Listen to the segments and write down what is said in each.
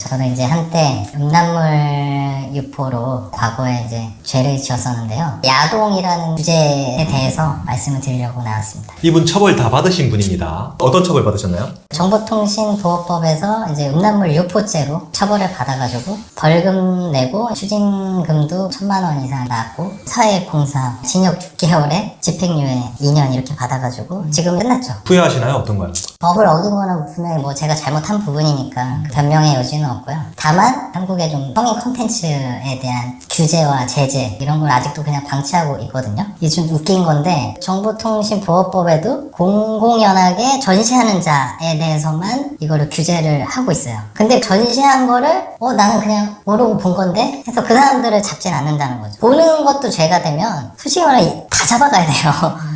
저는 이제 한때 음란물 유포로 과거에 이제 죄를 지었었는데요. 야동이라는 주제에 대해서 말씀을 드리려고 나왔습니다. 이분 처벌 다 받으신 분입니다. 어떤 처벌 받으셨나요? 정보통신보호법에서 이제 음란물 유포죄로 처벌을 받아가지고 벌금 내고 추징금도 1,000만 원 이상 나왔고 사회봉사 징역 6개월에 집행유예 2년 이렇게 받아가지고 지금 끝났죠. 후회하시나요? 어떤가요? 법을 어긴 거는 분명히 뭐 제가 잘못한 부분이니까 변명의 여지는 없고요. 다만 한국의 좀 성인 콘텐츠에 대한 규제와 제재 이런 걸 아직도 그냥 방치하고 있거든요. 이게 좀 웃긴 건데 정보통신보호법에도 공공연하게 전시하는 자에 대해서만 이거를 규제를 하고 있어요. 근데 전시한 거를 나는 그냥 모르고 본 건데 해서 그 사람들을 잡진 않는다는 거죠. 보는 것도 죄가 되면 수십 원을 다 잡아가야 돼요.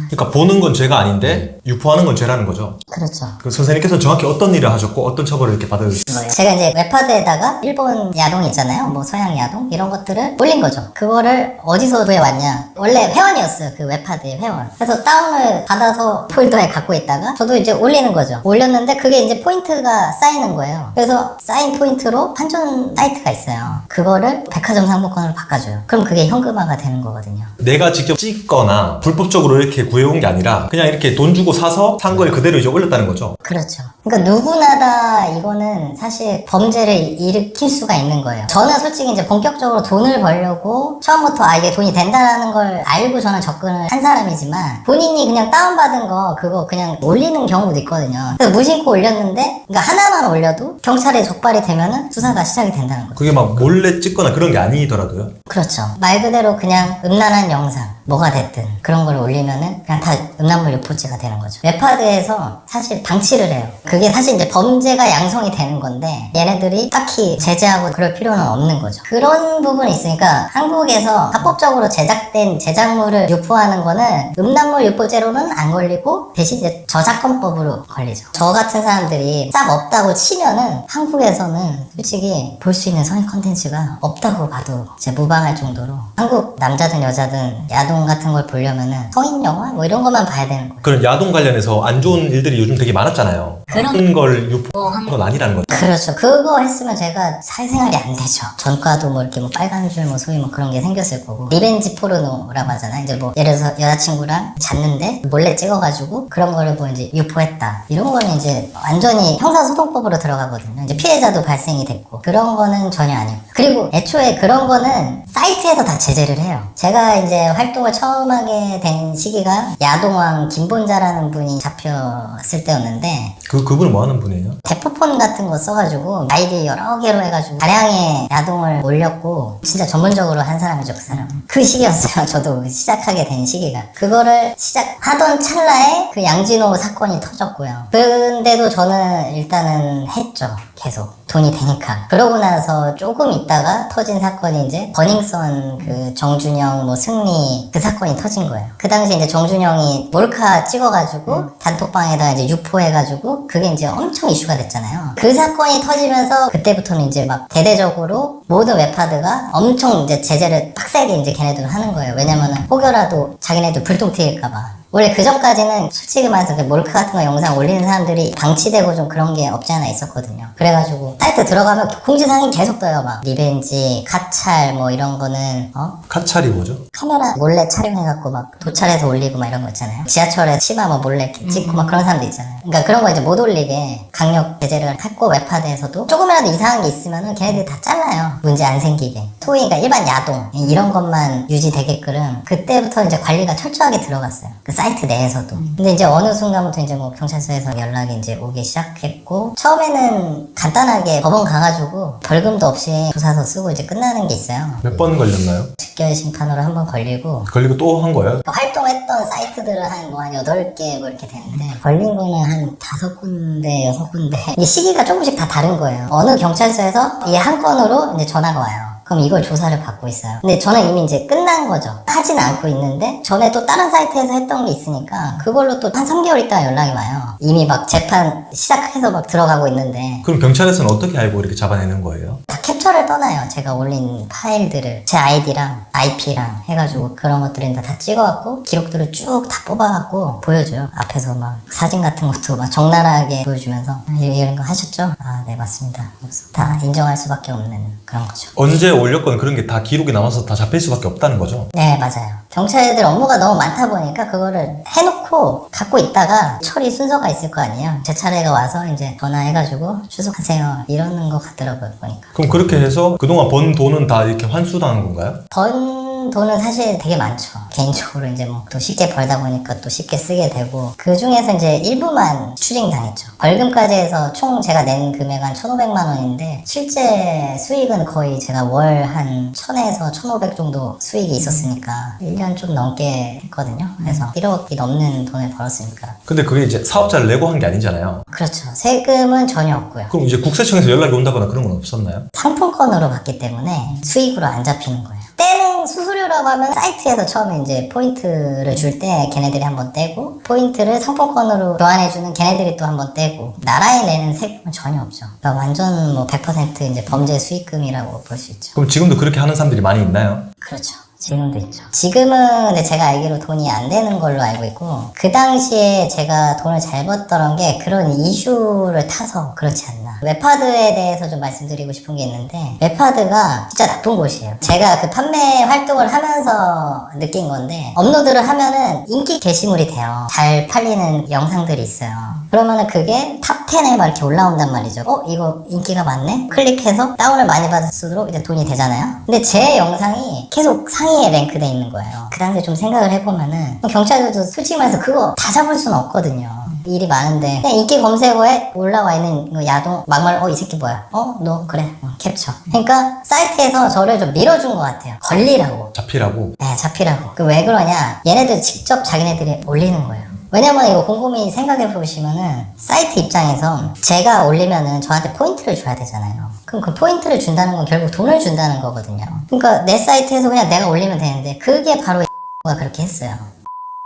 그러니까 보는 건 죄가 아닌데 유포하는 건 죄라는 거죠. 그렇죠. 그 선생님께서는 정확히 어떤 일을 하셨고 어떤 처벌을 이렇게 받으셨어요? 제가 이제 웹하드에다가 일본 야동 있잖아요. 뭐 서양 야동 이런 것들을 올린 거죠. 그거를 어디서 구해왔냐. 원래 회원이었어요. 그 웹하드의 회원. 그래서 다운을 받아서 폴더에 갖고 있다가 저도 이제 올리는 거죠. 올렸는데 그게 이제 포인트가 쌓이는 거예요. 그래서 쌓인 포인트로 환전 사이트가 있어요. 그거를 백화점 상품권으로 바꿔줘요. 그럼 그게 현금화가 되는 거거든요. 내가 직접 찍거나 불법적으로 이렇게 구해온 게 아니라 그냥 이렇게 돈 주고 사서 산 걸 그대로 이제 올렸다는 거죠. 그렇죠. 그러니까 누구나 다 이거는 사실 범죄를 일으킬 수가 있는 거예요. 저는 솔직히 이제 본격적으로 돈을 벌려고 처음부터 이게 돈이 된다는 걸 알고 저는 접근을 한 사람이지만 본인이 그냥 다운받은 거 그거 그냥 올리는 경우도 있거든요. 그래서 무심코 올렸는데 그러니까 하나만 올려도 경찰에 적발이 되면은 수사가 시작이 된다는 거죠. 그게 막 몰래 찍거나 그런 게 아니더라도요. 그렇죠. 말 그대로 그냥 음란한 영상 뭐가 됐든 그런 걸 올리면은 그냥 다 음란물 유포죄가 되는 거죠. 웹하드에서 사실 방치를 해요. 그게 사실 이제 범죄가 양성이 되는 건데 얘네들이 딱히 제재하고 그럴 필요는 없는 거죠. 그런 부분이 있으니까 한국에서 합법적으로 제작된 제작물을 유포하는 거는 음란물 유포죄로는 안 걸리고 대신 이제 저작권법으로 걸리죠. 저 같은 사람들이 싹 없다고 치면은 한국에서는 솔직히 볼 수 있는 성인 콘텐츠가 없다고 봐도 이제 무방할 정도로 한국 남자든 여자든 야동 같은 걸 보려면은 성인 영화 뭐 이런 것만 봐야 되는 거예요. 그런 야동 관련해서 안 좋은 일들이 요즘 되게 많았잖아요. 그런 걸 유포한 건 아니라는 거죠. 그렇죠. 그거 했으면 제가 사회생활이 안 되죠. 전과도 뭐 이렇게 뭐 빨간 줄 뭐 소위 뭐 그런 게 생겼을 거고 리벤지 포르노라고 하잖아요. 이제 뭐 예를 들어서 여자친구랑 잤는데 몰래 찍어가지고 그런 거를 뭐 이제 유포했다. 이런 거는 이제 완전히 형사소송법으로 들어가거든요. 이제 피해자도 발생이 됐고 그런 거는 전혀 아니고 그리고 애초에 그런 거는 사이트에서 다 제재를 해요. 제가 이제 활동을 처음 하게 된 시기가 야동왕 김본자라는 분이 잡혔을 때였는데 그분은 뭐 하는 분이에요? 대포폰 같은 거 써가지고 아이디 여러 개로 해가지고 다량의 야동을 올렸고 진짜 전문적으로 한 사람이죠. 그 사람. 그 시기였어요. 저도 시작하게 된 시기가. 그거를 시작하던 찰나에 그 양진호 사건이 터졌고요. 근데도 저는 일단은 했죠. 계속. 돈이 되니까. 그러고 나서 조금 있다가 터진 사건이 이제 버닝썬 그 정준영 뭐 승리 그 사건이 터진 거예요. 그 당시 이제 정준영이 몰카 찍어가지고 단톡방에다 이제 유포해가지고 그게 이제 엄청 이슈가 됐잖아요. 그 사건이 터지면서 그때부터는 이제 막 대대적으로 모든 웹하드가 엄청 이제 제재를 빡세게 이제 걔네들 하는 거예요. 왜냐면은 혹여라도 자기네들 불똥 튀길까봐. 원래 그 전까지는 솔직히 말해서 그 몰카 같은 거 영상 올리는 사람들이 방치되고 좀 그런 게 없지 않아 있었거든요. 그래가지고 사이트 들어가면 공지사항이 계속 떠요. 막 리벤지, 가찰 뭐 이런 거는 카찰이 뭐죠? 카메라 몰래 촬영해갖고 막 도찰해서 올리고 막 이런 거 있잖아요. 지하철에 치마 뭐 몰래 이렇게 찍고 막 그런 사람도 있잖아요. 그러니까 그런 거 이제 못 올리게 강력 제재를 했고 웹하드에서도 조금이라도 이상한 게 있으면은 걔네들이 다 잘라요. 문제 안 생기게. 소위 그러니까 일반 야동 이런 것만 유지되게끔 그때부터 이제 관리가 철저하게 들어갔어요. 그 사이트 내에서도. 근데 이제 어느 순간부터 이제 뭐 경찰서에서 연락이 이제 오기 시작했고 처음에는 간단하게 법원 가가지고 벌금도 없이 조사서 쓰고 이제 끝나는 게 있어요. 몇 번 걸렸나요? 직결 심판으로 한 번 걸리고 걸리고 또 한 거예요? 활동했던 사이트들은 한 8개 뭐 이렇게 되는데 걸린 거는 한 5군데 6군데 이 시기가 조금씩 다 다른 거예요. 어느 경찰서에서 이 한 건으로 이제 전화가 와요. 그럼 이걸 조사를 받고 있어요. 근데 저는 이미 이제 끝난 거죠. 하지는 않고 있는데 전에 또 다른 사이트에서 했던 게 있으니까 그걸로 또 한 3개월 있다가 연락이 와요. 이미 막 재판 시작해서 막 들어가고 있는데 그럼 경찰에서는 어떻게 알고 이렇게 잡아내는 거예요? 다 캡처를 떠나요. 제가 올린 파일들을 제 아이디랑 IP랑 해가지고 그런 것들을 다 찍어갖고 기록들을 쭉 다 뽑아갖고 보여줘요. 앞에서 막 사진 같은 것도 막 적나라하게 보여주면서 이런 거 하셨죠? 아, 네, 맞습니다. 그래서 다 인정할 수밖에 없는 그런 거죠. 언제 올렸건 그런 게 다 기록이 남아서 다 잡힐 수밖에 없다는 거죠? 네, 맞아요. 경찰들 업무가 너무 많다 보니까 그거를 해놓고 갖고 있다가 처리 순서가 있을 거 아니에요. 제 차례가 와서 이제 전화해가지고 출석하세요 이러는 것 같더라고요, 보니까. 그럼 그렇게 해서 그동안 번 돈은 다 이렇게 환수당한 건가요? 번 돈은 사실 되게 많죠. 개인적으로 이제 뭐 또 쉽게 벌다 보니까 또 쉽게 쓰게 되고 그 중에서 이제 일부만 추징당했죠. 벌금까지 해서 총 제가 낸 금액 한 1,500만 원인데 실제 수익은 거의 제가 월 한 1,000에서 1,500 정도 수익이 있었으니까 1년 좀 넘게 했거든요. 그래서 1억이 넘는 돈을 벌었으니까. 근데 그게 이제 사업자를 내고 한 게 아니잖아요. 그렇죠. 세금은 전혀 없고요. 그럼 이제 국세청에서 연락이 온다거나 그런 건 없었나요? 상품권으로 받기 때문에 수익으로 안 잡히는 거예요. 떼는 수수료라고 하면 사이트에서 처음에 이제 포인트를 줄 때 걔네들이 한번 떼고 포인트를 상품권으로 교환해주는 걔네들이 또 한번 떼고 나라에 내는 세금은 전혀 없죠. 그러니까 완전 뭐 100% 이제 범죄 수익금이라고 볼 수 있죠. 그럼 지금도 그렇게 하는 사람들이 많이 있나요? 그렇죠. 지금도 있죠. 지금은 근데 제가 알기로 돈이 안 되는 걸로 알고 있고 그 당시에 제가 돈을 잘 벌었던 게 그런 이슈를 타서 그렇지 않나. 웹하드에 대해서 좀 말씀드리고 싶은 게 있는데 웹하드가 진짜 나쁜 곳이에요. 제가 그 판매 활동을 하면서 느낀 건데 업로드를 하면은 인기 게시물이 돼요. 잘 팔리는 영상들이 있어요. 그러면은 그게 탑 10에 막 이렇게 올라온단 말이죠. 이거 인기가 많네? 클릭해서 다운을 많이 받을수록 이제 돈이 되잖아요. 근데 제 영상이 계속 상위에 랭크돼 있는 거예요. 그 당시에 좀 생각을 해보면은 경찰들도 솔직히 말해서 그거 다 잡을 수는 없거든요. 일이 많은데 그냥 인기 검색어에 올라와 있는 거 야동 막말 이 새끼 뭐야? 너 그래 캡처. 그러니까 사이트에서 저를 좀 밀어준 것 같아요. 걸리라고. 잡히라고? 네, 잡히라고. 그 왜 그러냐? 얘네들 직접 자기네들이 올리는 거예요. 왜냐면 이거 곰곰이 생각해 보시면은 사이트 입장에서 제가 올리면은 저한테 포인트를 줘야 되잖아요. 그럼 그 포인트를 준다는 건 결국 돈을 준다는 거거든요. 그러니까 내 사이트에서 그냥 내가 올리면 되는데 그게 바로 가 그렇게 했어요.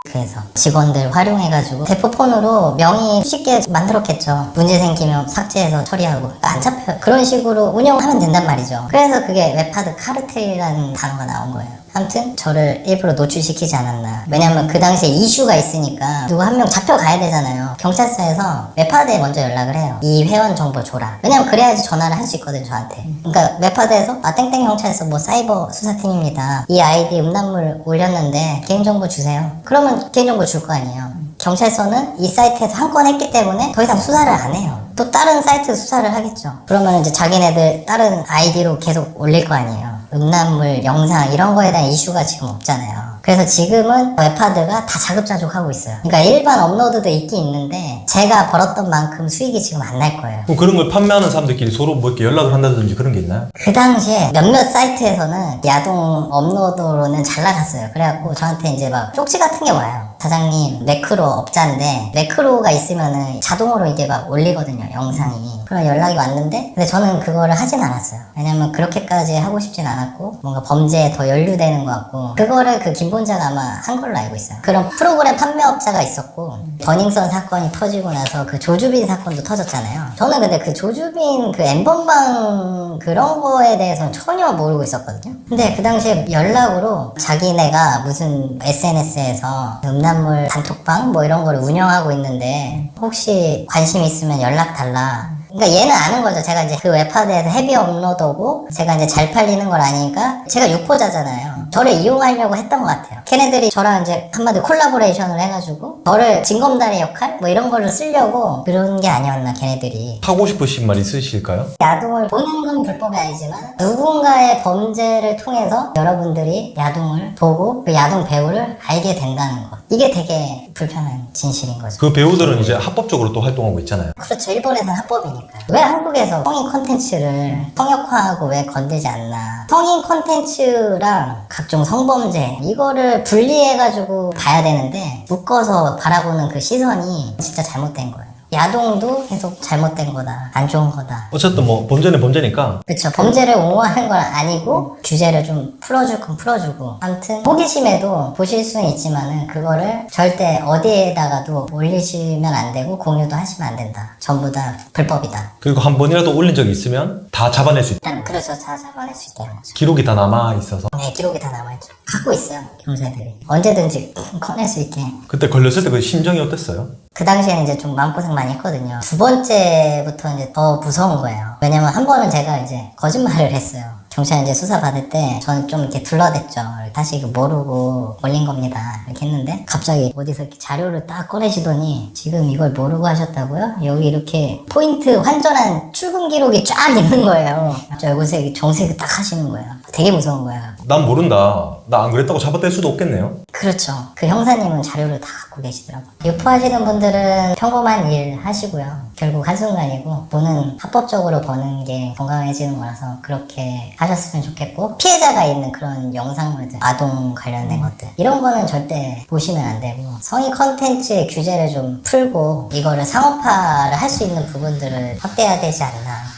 그래서 직원들 활용해가지고 대포폰으로 명의 쉽게 만들었겠죠. 문제 생기면 삭제해서 처리하고 안 잡혀요. 그런 식으로 운영하면 된단 말이죠. 그래서 그게 웹하드 카르텔이라는 단어가 나온 거예요. 아무튼 저를 일부러 노출시키지 않았나. 왜냐면 그 당시에 이슈가 있으니까 누구 한 명 잡혀가야 되잖아요. 경찰서에서 웹하드에 먼저 연락을 해요. 이 회원 정보 줘라. 왜냐면 그래야지 전화를 할 수 있거든 저한테. 그러니까 웹하드에서 땡땡 경찰서 뭐 사이버 수사팀입니다. 이 아이디 음란물 올렸는데 개인정보 주세요. 그러면 개인정보 줄 거 아니에요. 경찰서는 이 사이트에서 한 건 했기 때문에 더 이상 수사를 안 해요. 또 다른 사이트 수사를 하겠죠. 그러면 이제 자기네들 다른 아이디로 계속 올릴 거 아니에요. 음란물, 영상 이런 거에 대한 이슈가 지금 없잖아요. 그래서 지금은 웹하드가 다 자급자족하고 있어요. 그러니까 일반 업로드도 있긴 있는데 제가 벌었던 만큼 수익이 지금 안 날 거예요. 그럼 그런 걸 판매하는 사람들끼리 서로 뭐 이렇게 연락을 한다든지 그런 게 있나요? 그 당시에 몇몇 사이트에서는 야동 업로드로는 잘 나갔어요. 그래갖고 저한테 이제 막 쪽지 같은 게 와요. 사장님 매크로 업자인데 매크로가 있으면은 자동으로 이게 막 올리거든요 영상이. 그런 연락이 왔는데 근데 저는 그거를 하진 않았어요. 왜냐면 그렇게까지 하고 싶진 않았고 뭔가 범죄에 더 연루되는 것 같고 그거를 그 김본자가 아마 한 걸로 알고 있어요. 그런 프로그램 판매업자가 있었고 버닝썬 사건이 터지고 나서 그 조주빈 사건도 터졌잖아요. 저는 근데 그 조주빈 그 엠번방 그런 거에 대해서는 전혀 모르고 있었거든요. 근데 그 당시에 연락으로 자기네가 무슨 SNS에서 음란물 단톡방 뭐 이런 거를 운영하고 있는데 혹시 관심 있으면 연락 달라. 그러니까 얘는 아는 거죠. 제가 이제 그 웹하드에서 헤비 업로드고 제가 이제 잘 팔리는 걸 아니까 제가 유포자잖아요. 저를 이용하려고 했던 것 같아요. 걔네들이 저랑 이제 한마디 콜라보레이션을 해가지고 저를 징검다리 역할 뭐 이런 거를 쓰려고 그런 게 아니었나 걔네들이. 하고 싶으신 말 있으실까요? 야동을 보는 건 불법이 아니지만 누군가의 범죄를 통해서 여러분들이 야동을 보고 그 야동 배우를 알게 된다는 것. 이게 되게 불편한 진실인 거죠. 그 배우들은 이제 합법적으로 또 활동하고 있잖아요. 그렇죠. 일본에서는 합법이니까. 왜 한국에서 성인 콘텐츠를 성역화하고 왜 건들지 않나. 성인 콘텐츠랑 각종 성범죄 이거를 분리해가지고 봐야 되는데 묶어서 바라보는 그 시선이 진짜 잘못된 거예요. 야동도 계속 잘못된 거다, 안 좋은 거다. 어쨌든 뭐 범죄는 범죄니까. 그렇죠. 범죄를 옹호하는 건 아니고 규제를 좀 풀어줄 건 풀어주고, 아무튼 호기심에도 보실 수는 있지만은 그거를 절대 어디에다가도 올리시면 안 되고 공유도 하시면 안 된다. 전부 다 불법이다. 그리고 한 번이라도 올린 적이 있으면 다 잡아낼 수 있다. 일단 그래서 다 잡아낼 수 있다는 거죠. 기록이 다 남아 있어서. 네, 기록이 다 남아있죠. 갖고 있어요, 경찰들이. 언제든지 꺼낼 수 있게. 그때 걸렸을 때 그 심정이 어땠어요? 그 당시에는 이제 좀 마음고생 많이 했거든요. 두 번째부터 이제 더 무서운 거예요. 왜냐면 한 번은 제가 이제 거짓말을 했어요. 경찰 이제 수사 받을 때 저는 좀 이렇게 둘러댔죠. 다시 이거 모르고 올린 겁니다. 이렇게 했는데 갑자기 어디서 이렇게 자료를 딱 꺼내시더니 지금 이걸 모르고 하셨다고요? 여기 이렇게 포인트 환전한 출금 기록이 쫙 있는 거예요. 저 여기서 정색을 딱 하시는 거예요. 되게 무서운 거예요. 난 모른다. 나 안 그랬다고 잡아댈 수도 없겠네요. 그렇죠. 그 형사님은 자료를 다 갖고 계시더라고요. 유포하시는 분들은 평범한 일 하시고요. 결국 한순간이고 돈은 합법적으로 버는 게 건강해지는 거라서 그렇게 하셨으면 좋겠고, 피해자가 있는 그런 영상물들, 아동 관련된 것들, 이런 거는 절대 보시면 안 되고, 성의 컨텐츠의 규제를 좀 풀고 이거를 상업화를 할 수 있는 부분들을 확대해야 되지 않나.